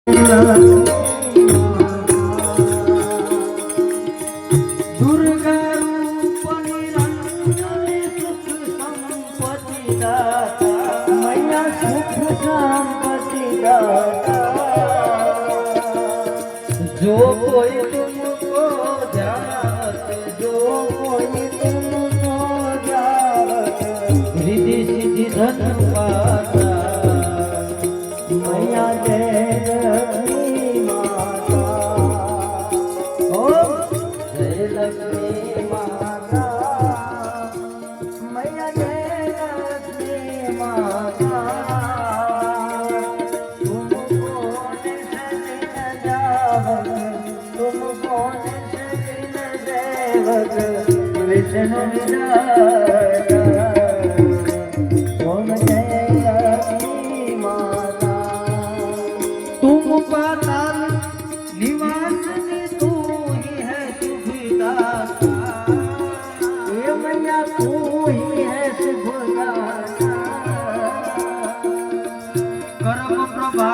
दुर्गा रूप निरंजनी सुख संपत्ति दाता मैया सुख संपत्ति दाता जो कोई तुमको ध्यात जो कोई तुमको ध्यात रिद्धि सिद्धि धन पाता मैया जय लक्ष्मी माता ओम जय लक्ष्मी माता मैया जय लक्ष्मी माता तुमको निश्चित जावत तुमको निश्चित देवत विष्णु विराजा ओम जय लक्ष्मी माता तुम पाताल निवासिनी तू ही है सुखदाता ये मैया तू ही है सुखदाता कर्म प्रभा